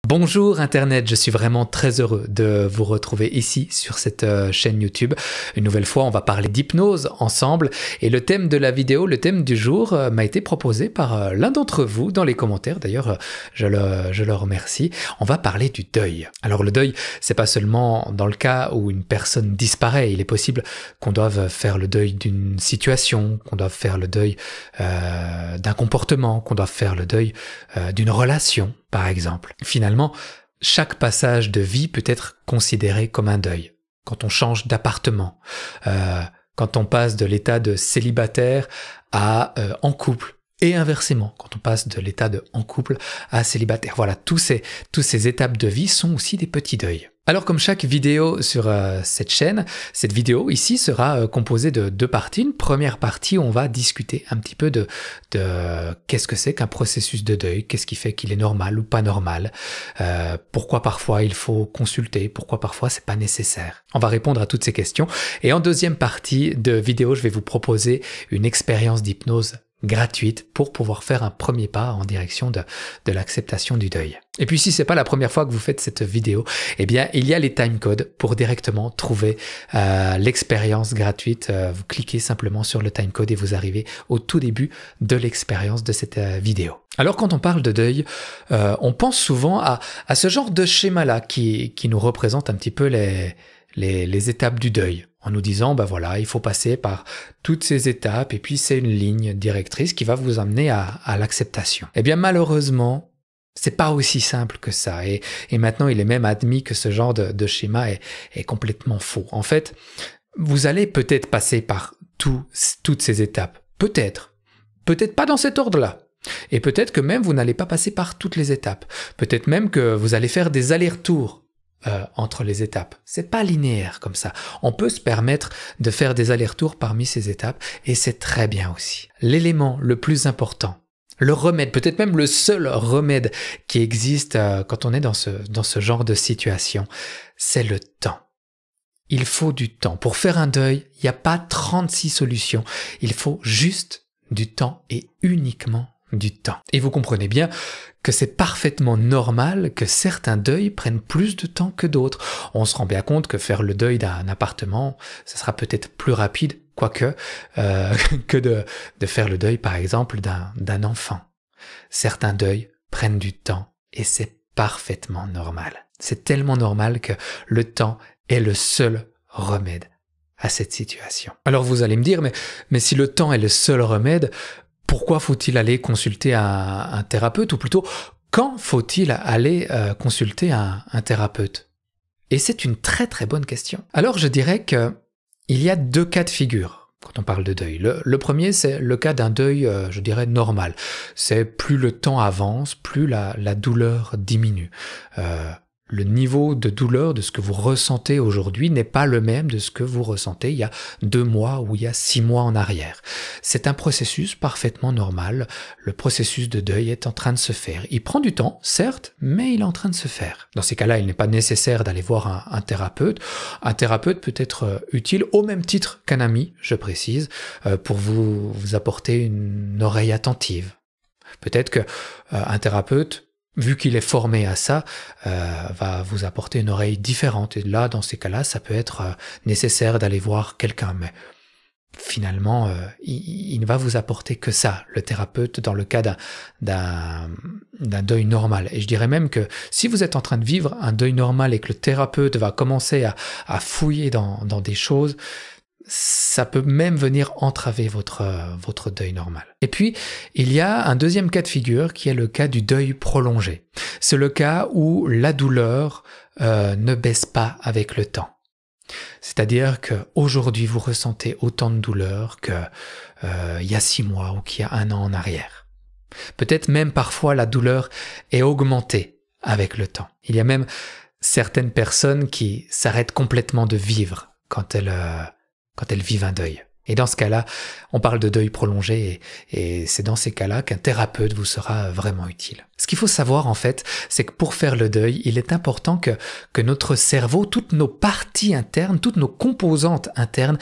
Bonjour Internet, je suis vraiment très heureux de vous retrouver ici sur cette chaîne YouTube. Une nouvelle fois, on va parler d'hypnose ensemble et le thème de la vidéo, le thème du jour m'a été proposé par l'un d'entre vous dans les commentaires. D'ailleurs, je le remercie. On va parler du deuil. Alors le deuil, c'est pas seulement dans le cas où une personne disparaît. Il est possible qu'on doive faire le deuil d'une situation, qu'on doive faire le deuil d'un comportement, qu'on doive faire le deuil d'une relation, par exemple. Finalement, chaque passage de vie peut être considéré comme un deuil. Quand on change d'appartement, quand on passe de l'état de célibataire à en couple, et inversement, quand on passe de l'état de en couple à célibataire. Voilà, tous ces étapes de vie sont aussi des petits deuils. Alors comme chaque vidéo sur cette chaîne, cette vidéo ici sera composée de deux parties. Une première partie où on va discuter un petit peu de qu'est-ce que c'est qu'un processus de deuil, qu'est-ce qui fait qu'il est normal ou pas normal, pourquoi parfois il faut consulter, pourquoi parfois c'est pas nécessaire. On va répondre à toutes ces questions. Et en deuxième partie de vidéo, je vais vous proposer une expérience d'hypnose gratuite pour pouvoir faire un premier pas en direction de l'acceptation du deuil. Et puis si c'est pas la première fois que vous faites cette vidéo, eh bien il y a les timecodes pour directement trouver l'expérience gratuite. Vous cliquez simplement sur le timecode et vous arrivez au tout début de l'expérience de cette vidéo. Alors quand on parle de deuil, on pense souvent à ce genre de schéma-là qui nous représente un petit peu les étapes du deuil. En nous disant, ben voilà, il faut passer par toutes ces étapes et puis c'est une ligne directrice qui va vous amener à l'acceptation. Eh bien malheureusement, c'est pas aussi simple que ça et maintenant il est même admis que ce genre de schéma est complètement faux. En fait, vous allez peut-être passer par toutes ces étapes. Peut-être pas dans cet ordre-là. Et peut-être que même vous n'allez pas passer par toutes les étapes. Peut-être même que vous allez faire des allers-retours entre les étapes. C'est pas linéaire comme ça. On peut se permettre de faire des allers-retours parmi ces étapes et c'est très bien aussi. L'élément le plus important, le remède, peut-être même le seul remède qui existe quand on est dans ce genre de situation, c'est le temps. Il faut du temps. Pour faire un deuil, il n'y a pas 36 solutions. Il faut juste du temps et uniquement du temps. Et vous comprenez bien que c'est parfaitement normal que certains deuils prennent plus de temps que d'autres. On se rend bien compte que faire le deuil d'un appartement, ça sera peut-être plus rapide, quoique, que de faire le deuil, par exemple, d'un enfant. Certains deuils prennent du temps et c'est parfaitement normal. C'est tellement normal que le temps est le seul remède à cette situation. Alors vous allez me dire, mais si le temps est le seul remède, pourquoi faut-il aller consulter un thérapeute, ou plutôt, quand faut-il aller consulter un thérapeute? Et c'est une très très bonne question. Alors je dirais qu'il y a deux cas de figure quand on parle de deuil. Le premier, c'est le cas d'un deuil, je dirais, normal. C'est plus le temps avance, plus la douleur diminue. Le niveau de douleur de ce que vous ressentez aujourd'hui n'est pas le même de ce que vous ressentez il y a 2 mois ou il y a 6 mois en arrière. C'est un processus parfaitement normal. Le processus de deuil est en train de se faire. Il prend du temps, certes, mais il est en train de se faire. Dans ces cas-là, il n'est pas nécessaire d'aller voir un thérapeute. Un thérapeute peut être utile au même titre qu'un ami, je précise, pour vous apporter une oreille attentive. Peut-être qu'un thérapeute, vu qu'il est formé à ça, va vous apporter une oreille différente. Et là, dans ces cas-là, ça peut être nécessaire d'aller voir quelqu'un. Mais finalement, il ne va vous apporter que ça, le thérapeute, dans le cas d'un deuil normal. Et je dirais même que si vous êtes en train de vivre un deuil normal et que le thérapeute va commencer à fouiller dans des choses, ça peut même venir entraver votre deuil normal. Et puis, il y a un deuxième cas de figure qui est le cas du deuil prolongé. C'est le cas où la douleur ne baisse pas avec le temps. C'est-à-dire qu'aujourd'hui, vous ressentez autant de douleur qu'il y a 6 mois ou qu'il y a 1 an en arrière. Peut-être même parfois la douleur est augmentée avec le temps. Il y a même certaines personnes qui s'arrêtent complètement de vivre quand elles vivent un deuil. Et dans ce cas-là, on parle de deuil prolongé et c'est dans ces cas-là qu'un thérapeute vous sera vraiment utile. Ce qu'il faut savoir en fait, c'est que pour faire le deuil, il est important que notre cerveau, toutes nos parties internes, toutes nos composantes internes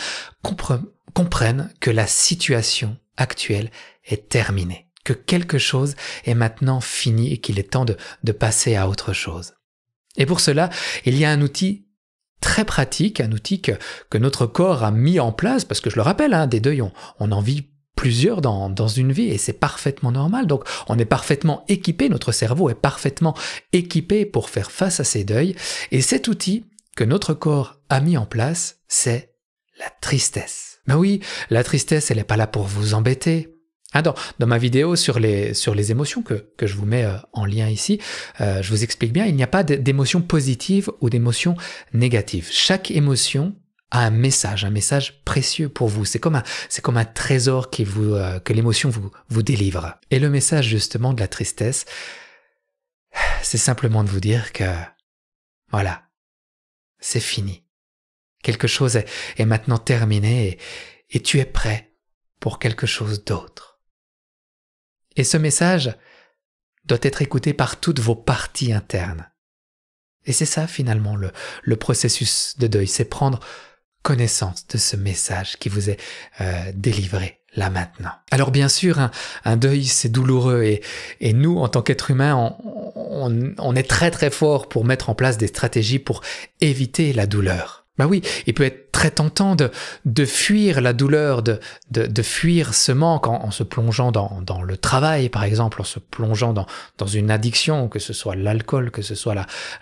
comprennent que la situation actuelle est terminée. que quelque chose est maintenant fini et qu'il est temps de passer à autre chose. Et pour cela, il y a un outil très pratique, un outil que notre corps a mis en place, parce que je le rappelle, hein, des deuils, on en vit plusieurs dans une vie et c'est parfaitement normal. Donc on est parfaitement équipé, notre cerveau est parfaitement équipé pour faire face à ces deuils. Et cet outil que notre corps a mis en place, c'est la tristesse. Ben oui, la tristesse, elle n'est pas là pour vous embêter. Hein, dans ma vidéo sur les émotions que je vous mets en lien ici, je vous explique bien, il n'y a pas d'émotions positives ou d'émotions négatives. Chaque émotion a un message précieux pour vous. C'est comme un trésor que l'émotion vous délivre. Et le message justement de la tristesse, c'est simplement de vous dire que voilà, c'est fini. Quelque chose est maintenant terminé et tu es prêt pour quelque chose d'autre. Et ce message doit être écouté par toutes vos parties internes. Et c'est ça finalement le processus de deuil, c'est prendre connaissance de ce message qui vous est délivré là maintenant. Alors bien sûr, un deuil c'est douloureux et nous en tant qu'êtres humains, on est très très fort pour mettre en place des stratégies pour éviter la douleur. Ben oui, il peut être très tentant de fuir la douleur, de fuir ce manque en se plongeant dans le travail, par exemple, en se plongeant dans une addiction, que ce soit l'alcool, que ce soit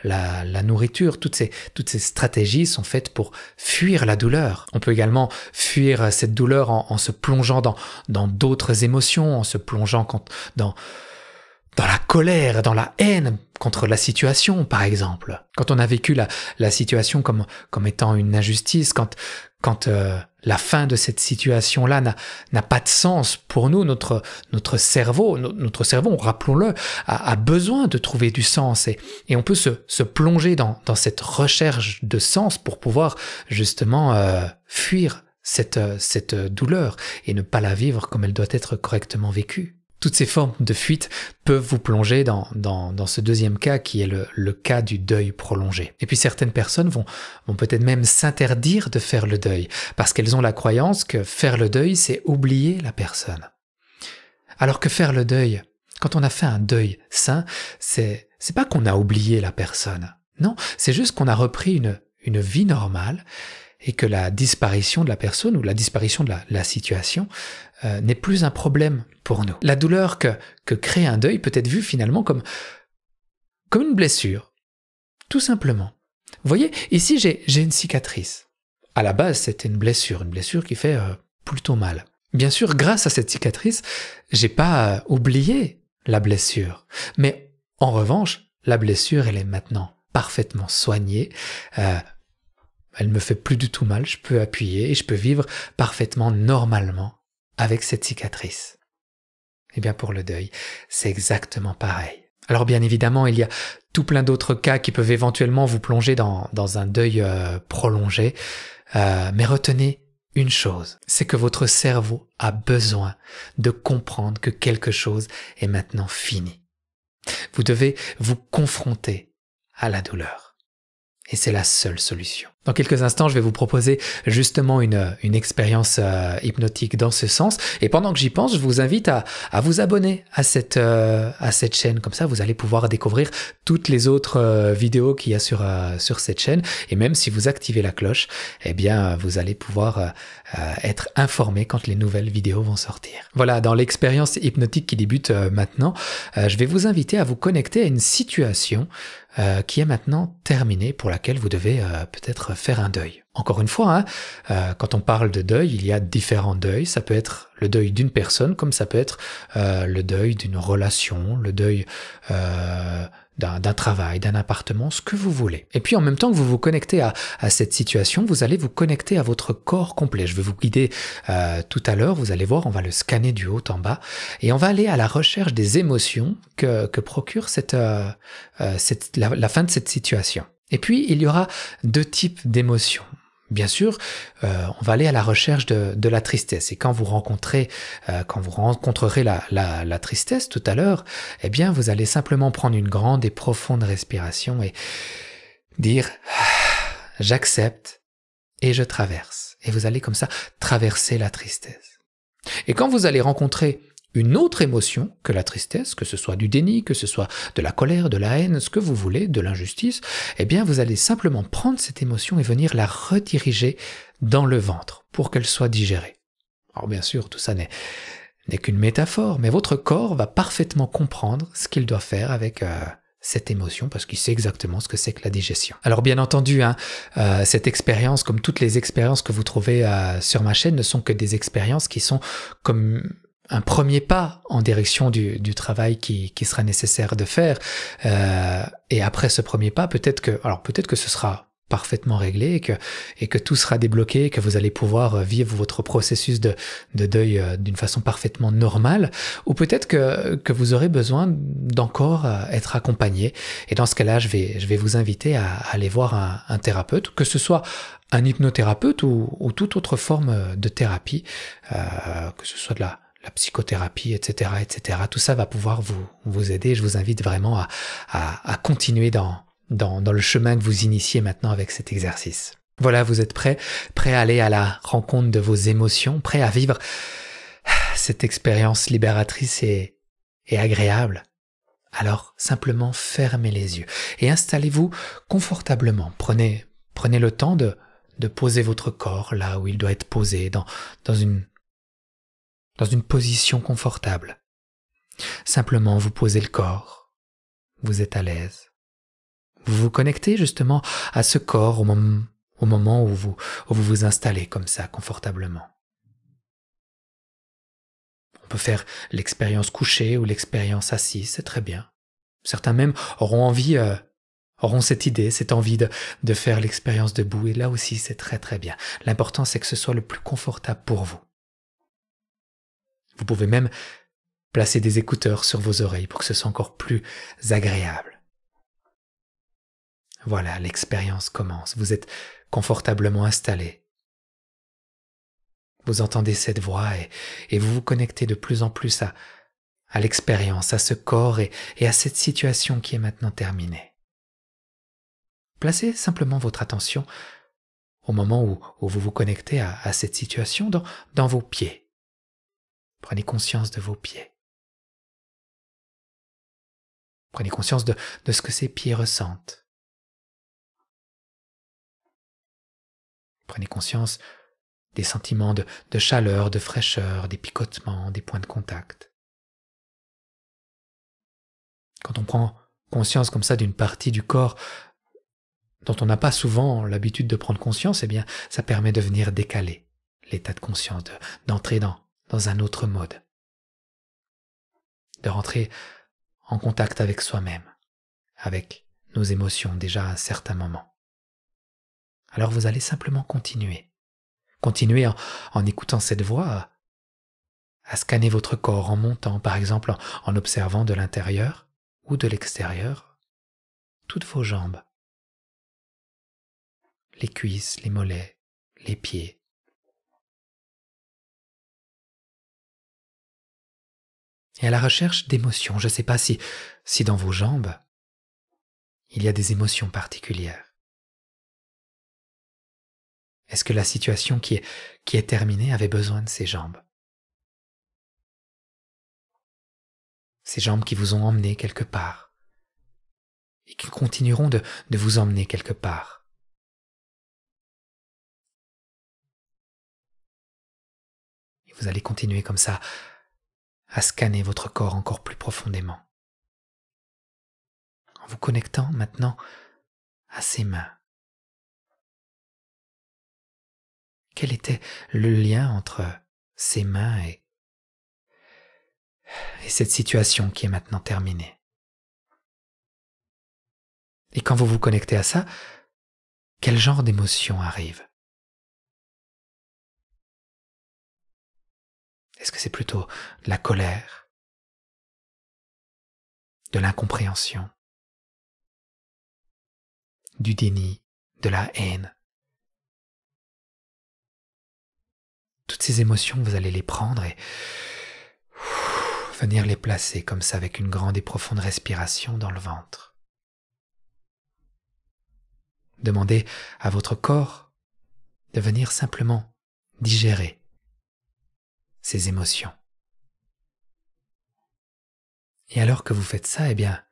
la nourriture. Toutes ces stratégies sont faites pour fuir la douleur. On peut également fuir cette douleur en se plongeant dans d'autres émotions, en se plongeant dans la colère, dans la haine contre la situation, par exemple. Quand on a vécu la situation comme étant une injustice, quand la fin de cette situation-là n'a pas de sens pour nous, notre cerveau, rappelons-le, a besoin de trouver du sens et on peut se plonger dans cette recherche de sens pour pouvoir justement fuir cette douleur et ne pas la vivre comme elle doit être correctement vécue. Toutes ces formes de fuite peuvent vous plonger dans ce deuxième cas qui est le cas du deuil prolongé. Et puis certaines personnes vont peut-être même s'interdire de faire le deuil parce qu'elles ont la croyance que faire le deuil, c'est oublier la personne. Alors que faire le deuil, quand on a fait un deuil sain, c'est pas qu'on a oublié la personne. Non, c'est juste qu'on a repris une vie normale et que la disparition de la personne ou la disparition de la situation n'est plus un problème pour nous. La douleur que crée un deuil peut être vue finalement comme une blessure, tout simplement. Vous voyez, ici j'ai une cicatrice. À la base, c'était une blessure qui fait plutôt mal. Bien sûr, grâce à cette cicatrice, j'ai pas oublié la blessure. Mais en revanche, la blessure, elle est maintenant parfaitement soignée. Elle me fait plus du tout mal, je peux appuyer et je peux vivre parfaitement normalement avec cette cicatrice. Eh bien pour le deuil, c'est exactement pareil. Alors bien évidemment, il y a tout plein d'autres cas qui peuvent éventuellement vous plonger dans un deuil prolongé, mais retenez une chose, c'est que votre cerveau a besoin de comprendre que quelque chose est maintenant fini. Vous devez vous confronter à la douleur. Et c'est la seule solution. Dans quelques instants, je vais vous proposer justement une expérience hypnotique dans ce sens. Et pendant que j'y pense, je vous invite à vous abonner à cette chaîne. Comme ça, vous allez pouvoir découvrir toutes les autres vidéos qu'il y a sur cette chaîne. Et même si vous activez la cloche, eh bien, vous allez pouvoir être informé quand les nouvelles vidéos vont sortir. Voilà, dans l'expérience hypnotique qui débute maintenant, je vais vous inviter à vous connecter à une situation qui est maintenant terminée, pour laquelle vous devez peut-être faire un deuil. Encore une fois, quand on parle de deuil, il y a différents deuils. Ça peut être le deuil d'une personne, comme ça peut être le deuil d'une relation, le deuil d'un travail, d'un appartement, ce que vous voulez. Et puis en même temps que vous vous connectez à cette situation, vous allez vous connecter à votre corps complet. Je vais vous guider tout à l'heure, vous allez voir, on va le scanner du haut en bas et on va aller à la recherche des émotions que procure la fin de cette situation. Et puis il y aura deux types d'émotions. Bien sûr, on va aller à la recherche de la tristesse. Et quand vous rencontrerez la tristesse tout à l'heure, eh bien, vous allez simplement prendre une grande et profonde respiration et dire « j'accepte et je traverse ». Et vous allez comme ça traverser la tristesse. Et quand vous allez rencontrer une autre émotion que la tristesse, que ce soit du déni, que ce soit de la colère, de la haine, ce que vous voulez, de l'injustice, eh bien vous allez simplement prendre cette émotion et venir la rediriger dans le ventre pour qu'elle soit digérée. Alors bien sûr, tout ça n'est qu'une métaphore, mais votre corps va parfaitement comprendre ce qu'il doit faire avec cette émotion parce qu'il sait exactement ce que c'est que la digestion. Alors bien entendu, cette expérience, comme toutes les expériences que vous trouvez sur ma chaîne, ne sont que des expériences qui sont comme un premier pas en direction du travail qui sera nécessaire de faire. Et après ce premier pas, peut-être que ce sera parfaitement réglé et que tout sera débloqué, que vous allez pouvoir vivre votre processus de deuil d'une façon parfaitement normale, ou peut-être que vous aurez besoin d'encore être accompagné. Et dans ce cas-là, je vais vous inviter à aller voir un thérapeute, que ce soit un hypnothérapeute ou toute autre forme de thérapie, que ce soit de la psychothérapie, etc., etc. Tout ça va pouvoir vous aider. Je vous invite vraiment à continuer dans le chemin que vous initiez maintenant avec cet exercice. Voilà, vous êtes prêts à aller à la rencontre de vos émotions, prêts à vivre cette expérience libératrice et agréable. Alors, simplement fermez les yeux et installez-vous confortablement. Prenez le temps de poser votre corps là où il doit être posé, dans une position confortable. Simplement, vous posez le corps. Vous êtes à l'aise. Vous vous connectez justement à ce corps au moment où vous vous installez comme ça, confortablement. On peut faire l'expérience couchée ou l'expérience assise, c'est très bien. Certains même auront cette idée, cette envie de faire l'expérience debout, et là aussi c'est très très bien. L'important c'est que ce soit le plus confortable pour vous. Vous pouvez même placer des écouteurs sur vos oreilles pour que ce soit encore plus agréable. Voilà, l'expérience commence. Vous êtes confortablement installé. Vous entendez cette voix et vous vous connectez de plus en plus à l'expérience, à ce corps et à cette situation qui est maintenant terminée. Placez simplement votre attention au moment où vous vous connectez à cette situation dans vos pieds. Prenez conscience de vos pieds. Prenez conscience de ce que ces pieds ressentent. Prenez conscience des sentiments de chaleur, de fraîcheur, des picotements, des points de contact. Quand on prend conscience comme ça d'une partie du corps dont on n'a pas souvent l'habitude de prendre conscience, eh bien, ça permet de venir décaler l'état de conscience, d'entrer dans un autre mode, de rentrer en contact avec soi-même, avec nos émotions déjà à un certain moment. Alors vous allez simplement continuer en écoutant cette voix, à scanner votre corps en montant, par exemple en observant de l'intérieur ou de l'extérieur, toutes vos jambes, les cuisses, les mollets, les pieds. Et à la recherche d'émotions, je ne sais pas si dans vos jambes, il y a des émotions particulières. Est-ce que la situation qui est terminée avait besoin de ces jambes? Ces jambes qui vous ont emmené quelque part et qui continueront de vous emmener quelque part. Et vous allez continuer comme ça à scanner votre corps encore plus profondément, en vous connectant maintenant à ces mains. Quel était le lien entre ces mains et cette situation qui est maintenant terminée? Et quand vous vous connectez à ça, quel genre d'émotion arrive? Est-ce que c'est plutôt de la colère, de l'incompréhension, du déni, de la haine? Toutes ces émotions, vous allez les prendre et venir les placer comme ça avec une grande et profonde respiration dans le ventre. Demandez à votre corps de venir simplement digérer ces émotions. Et alors que vous faites ça, eh bien,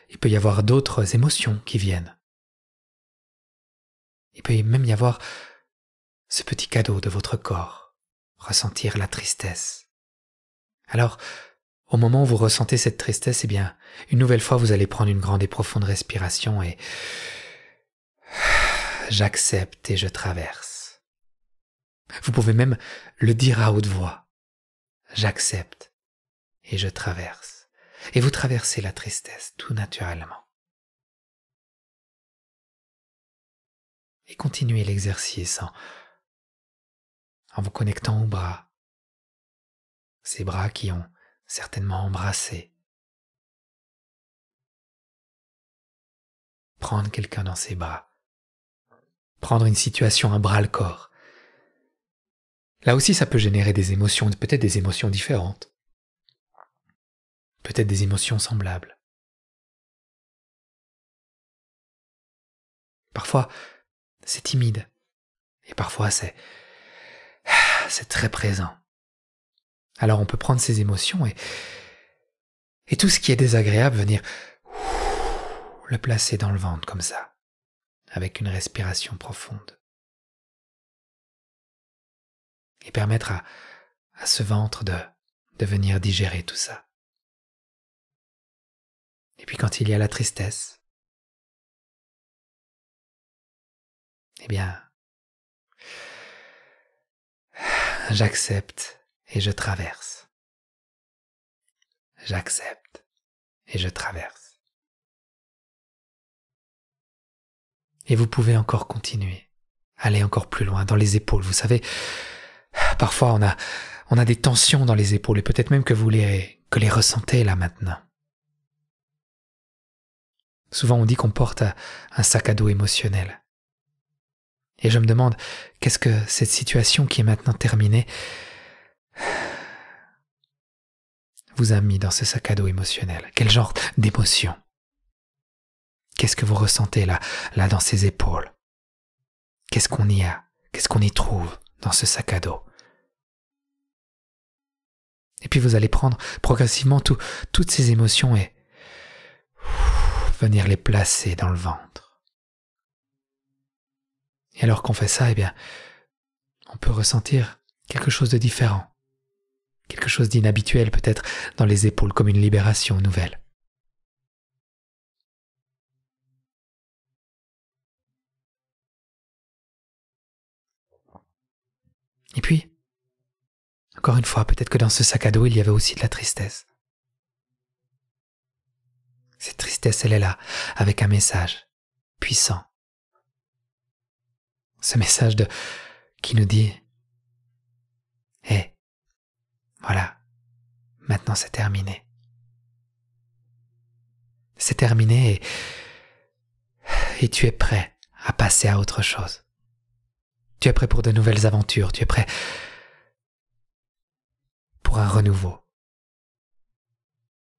il peut y avoir d'autres émotions qui viennent. Il peut même y avoir ce petit cadeau de votre corps, ressentir la tristesse. Alors, au moment où vous ressentez cette tristesse, eh bien, une nouvelle fois, vous allez prendre une grande et profonde respiration et j'accepte et je traverse. Vous pouvez même le dire à haute voix. J'accepte et je traverse. Et vous traversez la tristesse tout naturellement. Et continuez l'exercice en vous connectant aux bras. Ces bras qui ont certainement embrassé. Prendre quelqu'un dans ses bras. Prendre une situation à bras-le-corps. Là aussi, ça peut générer des émotions, peut-être des émotions différentes. Peut-être des émotions semblables. Parfois, c'est timide. Et parfois, c'est très présent. Alors on peut prendre ces émotions et tout ce qui est désagréable, venir le placer dans le ventre comme ça, avec une respiration profonde. Et permettre à ce ventre de venir digérer tout ça. Et puis quand il y a la tristesse, eh bien, j'accepte et je traverse. J'accepte et je traverse. Et vous pouvez encore continuer, aller encore plus loin dans les épaules. Vous savez, parfois on a des tensions dans les épaules et peut-être même que vous les ressentez là maintenant. Souvent on dit qu'on porte un sac à dos émotionnel. Et je me demande, qu'est-ce que cette situation qui est maintenant terminée vous a mis dans ce sac à dos émotionnel? Quel genre d'émotion? Qu'est-ce que vous ressentez là dans ces épaules? Qu'est-ce qu'on y a? Qu'est-ce qu'on y trouve dans ce sac à dos? Et puis vous allez prendre progressivement toutes ces émotions et venir les placer dans le ventre. Et alors qu'on fait ça, eh bien, on peut ressentir quelque chose de différent. Quelque chose d'inhabituel peut-être dans les épaules, comme une libération nouvelle. Et puis, encore une fois, peut-être que dans ce sac à dos, il y avait aussi de la tristesse. Cette tristesse, elle est là, avec un message puissant. Ce message qui nous dit « Hé, voilà, maintenant c'est terminé. C'est terminé et tu es prêt à passer à autre chose. Tu es prêt pour de nouvelles aventures, tu es prêt pour un renouveau.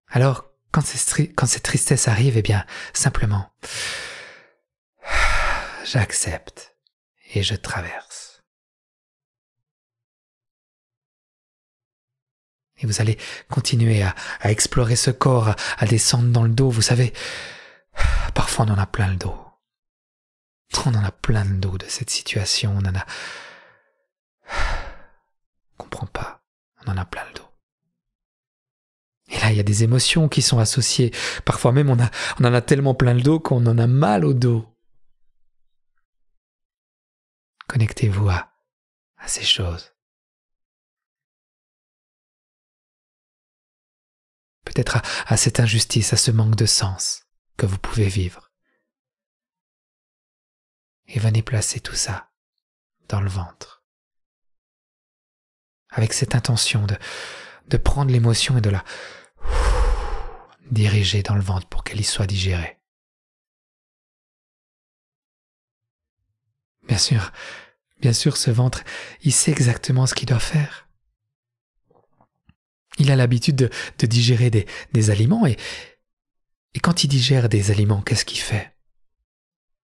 Alors, quand cette tristesse arrive, eh bien, simplement, j'accepte et je traverse. Et vous allez continuer à explorer ce corps, à descendre dans le dos. Vous savez, parfois on en a plein le dos. On en a plein le dos de cette situation. On en a... On comprend pas. On en a plein le dos. Et là, il y a des émotions qui sont associées. Parfois même, on en a tellement plein le dos qu'on en a mal au dos. Connectez-vous à ces choses. Peut-être à cette injustice, à ce manque de sens que vous pouvez vivre. Et venez placer tout ça dans le ventre. Avec cette intention de prendre l'émotion et de la diriger dans le ventre pour qu'elle y soit digérée. Bien sûr, ce ventre, il sait exactement ce qu'il doit faire. Il a l'habitude de digérer des aliments et quand il digère des aliments, qu'est-ce qu'il fait?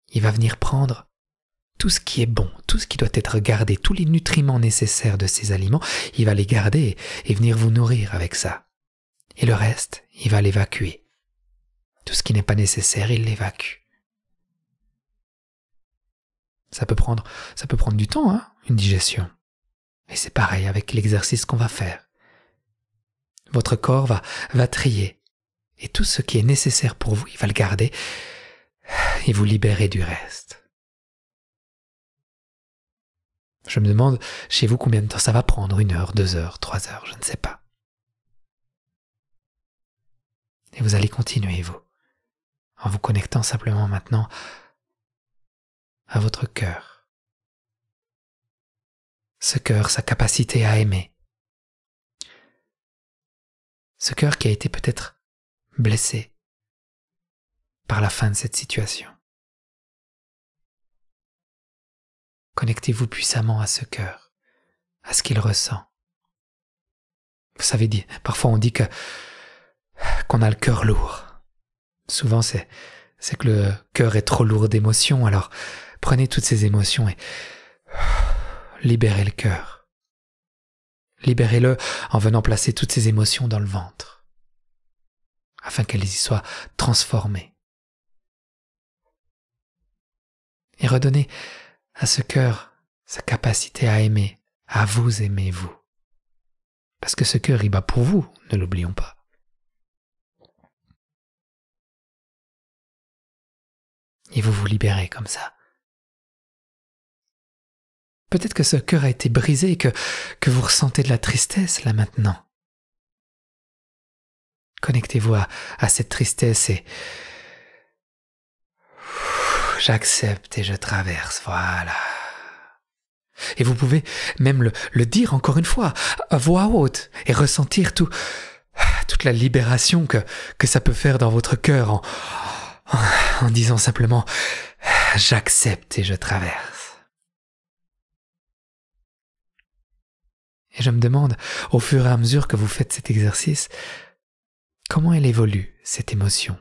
Il va venir prendre tout ce qui est bon, tout ce qui doit être gardé, tous les nutriments nécessaires de ces aliments, il va les garder et venir vous nourrir avec ça. Et le reste, il va l'évacuer. Tout ce qui n'est pas nécessaire, il l'évacue. Ça peut prendre du temps, hein, une digestion. Et c'est pareil avec l'exercice qu'on va faire. Votre corps va trier. Et tout ce qui est nécessaire pour vous, il va le garder et vous libérer du reste. Je me demande chez vous combien de temps ça va prendre, 1 heure, 2 heures, 3 heures, je ne sais pas. Et vous allez continuer, vous, en vous connectant simplement maintenant à votre cœur. Ce cœur, sa capacité à aimer. Ce cœur qui a été peut-être blessé par la fin de cette situation. Connectez-vous puissamment à ce cœur, à ce qu'il ressent. Vous savez, parfois on dit qu'on a le cœur lourd. Souvent c'est que le cœur est trop lourd d'émotions, alors prenez toutes ces émotions et libérez le cœur. Libérez-le en venant placer toutes ces émotions dans le ventre, afin qu'elles y soient transformées. Et redonnez à ce cœur sa capacité à aimer, à vous aimer, vous. Parce que ce cœur, il bat pour vous, ne l'oublions pas. Et vous vous libérez comme ça. Peut-être que ce cœur a été brisé et que vous ressentez de la tristesse là maintenant. Connectez-vous à cette tristesse et j'accepte et je traverse, voilà. Et vous pouvez même le dire encore une fois, à voix haute, et ressentir toute la libération que ça peut faire dans votre cœur en disant simplement « J'accepte et je traverse ». Et je me demande, au fur et à mesure que vous faites cet exercice, comment elle évolue, cette émotion ?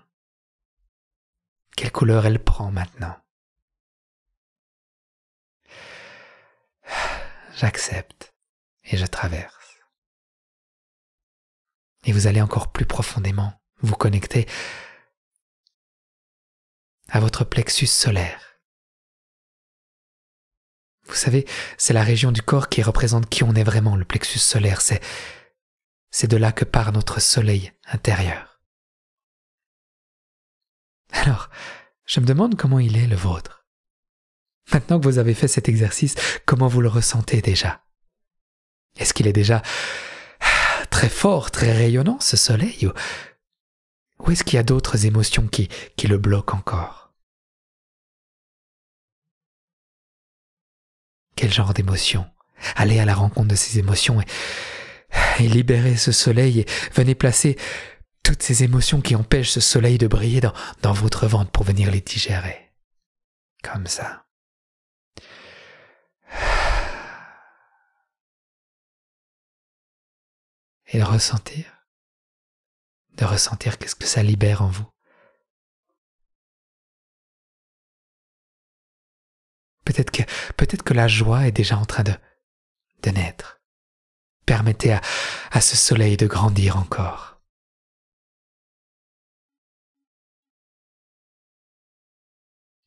Quelle couleur elle prend maintenant ? J'accepte et je traverse. Et vous allez encore plus profondément vous connecter à votre plexus solaire. Vous savez, c'est la région du corps qui représente qui on est vraiment, le plexus solaire. C'est de là que part notre soleil intérieur. Alors, je me demande comment il est le vôtre. Maintenant que vous avez fait cet exercice, comment vous le ressentez déjà ? Est-ce qu'il est déjà très fort, très rayonnant, ce soleil ? Ou est-ce qu'il y a d'autres émotions qui le bloquent encore ? Quel genre d'émotions ? Allez à la rencontre de ces émotions et libérez ce soleil et venez placer toutes ces émotions qui empêchent ce soleil de briller dans votre ventre pour venir les digérer. Comme ça. Et de ressentir qu'est-ce que ça libère en vous. Peut-être que la joie est déjà en train de naître. Permettez à ce soleil de grandir encore.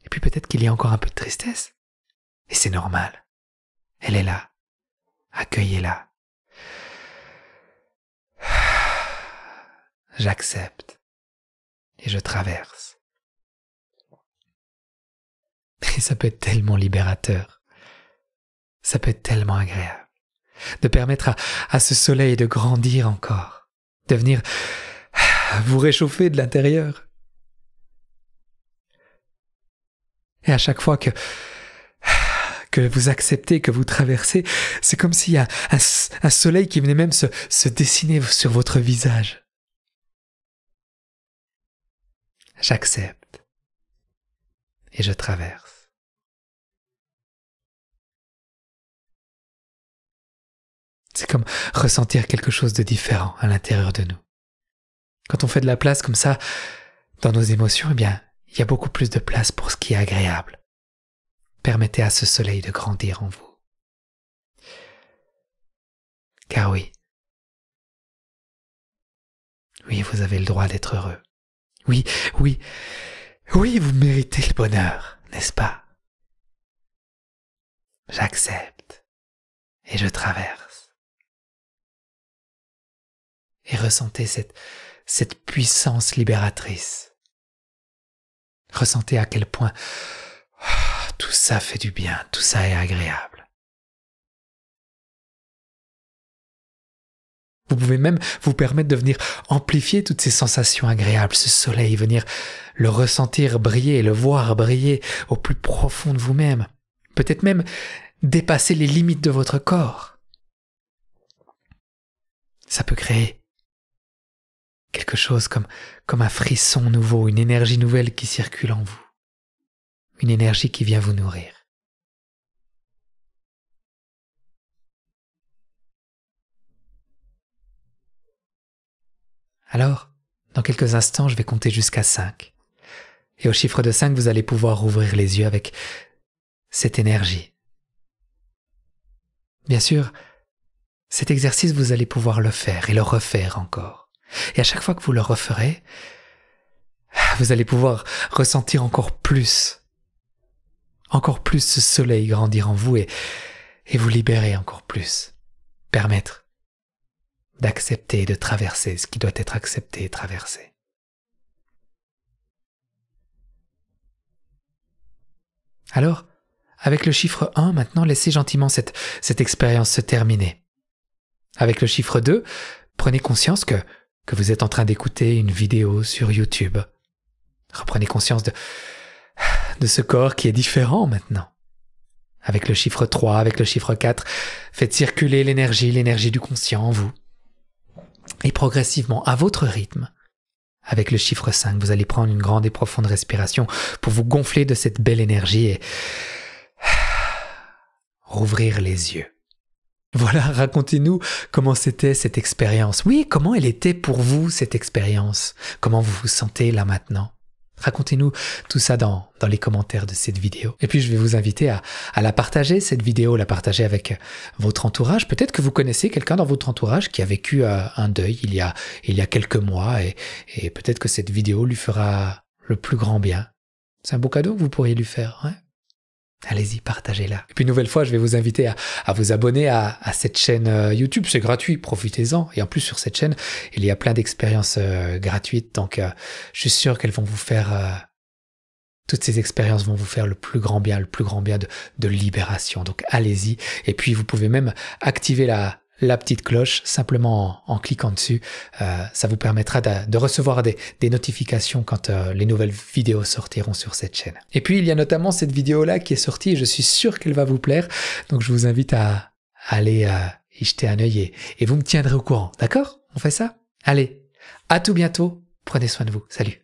Et puis peut-être qu'il y a encore un peu de tristesse. Et c'est normal. Elle est là. Accueillez-la. J'accepte et je traverse. Et ça peut être tellement libérateur. Ça peut être tellement agréable. De permettre à ce soleil de grandir encore. De venir vous réchauffer de l'intérieur. Et à chaque fois que vous acceptez, que vous traversez, c'est comme s'il y a un soleil qui venait même se dessiner sur votre visage. J'accepte et je traverse. C'est comme ressentir quelque chose de différent à l'intérieur de nous. Quand on fait de la place comme ça dans nos émotions, eh bien, il y a beaucoup plus de place pour ce qui est agréable. Permettez à ce soleil de grandir en vous. Car oui, Oui, vous avez le droit d'être heureux. Oui, oui, oui, vous méritez le bonheur, n'est-ce pas? J'accepte et je traverse. Et ressentez cette puissance libératrice. Ressentez à quel point tout ça fait du bien, tout ça est agréable. Vous pouvez même vous permettre de venir amplifier toutes ces sensations agréables, ce soleil, venir le ressentir briller, le voir briller au plus profond de vous-même. Peut-être même dépasser les limites de votre corps. Ça peut créer quelque chose comme un frisson nouveau, une énergie nouvelle qui circule en vous. Une énergie qui vient vous nourrir. Alors, dans quelques instants, je vais compter jusqu'à 5. Et au chiffre de 5, vous allez pouvoir rouvrir les yeux avec cette énergie. Bien sûr, cet exercice, vous allez pouvoir le faire et le refaire encore. Et à chaque fois que vous le referez, vous allez pouvoir ressentir encore plus ce soleil grandir en vous et vous libérer encore plus. Permettre d'accepter et de traverser ce qui doit être accepté et traversé. Alors, avec le chiffre 1, maintenant, laissez gentiment cette expérience se terminer. Avec le chiffre 2, prenez conscience que vous êtes en train d'écouter une vidéo sur YouTube. Reprenez conscience de ce corps qui est différent maintenant. Avec le chiffre 3, avec le chiffre 4, faites circuler l'énergie du conscient en vous. Et progressivement, à votre rythme, avec le chiffre 5, vous allez prendre une grande et profonde respiration pour vous gonfler de cette belle énergie et rouvrir les yeux. Voilà, racontez-nous comment c'était cette expérience. Oui, comment elle était pour vous cette expérience? Comment vous vous sentez là maintenant? Racontez-nous tout ça dans les commentaires de cette vidéo. Et puis je vais vous inviter à la partager, cette vidéo, la partager avec votre entourage. Peut-être que vous connaissez quelqu'un dans votre entourage qui a vécu un deuil il y a quelques mois et peut-être que cette vidéo lui fera le plus grand bien. C'est un beau cadeau que vous pourriez lui faire, hein? Allez-y, partagez-la. Et puis une nouvelle fois, je vais vous inviter à vous abonner à cette chaîne YouTube. C'est gratuit, profitez-en. Et en plus, sur cette chaîne, il y a plein d'expériences gratuites. Donc, je suis sûr qu'elles vont vous faire... toutes ces expériences vont vous faire le plus grand bien de libération. Donc, allez-y. Et puis, vous pouvez même activer la petite cloche simplement en cliquant dessus. Ça vous permettra de recevoir des notifications quand les nouvelles vidéos sortiront sur cette chaîne. Et puis il y a notamment cette vidéo-là qui est sortie et je suis sûr qu'elle va vous plaire. Donc je vous invite à aller y jeter un œil et vous me tiendrez au courant. D'accord? On fait ça? Allez, à tout bientôt. Prenez soin de vous. Salut.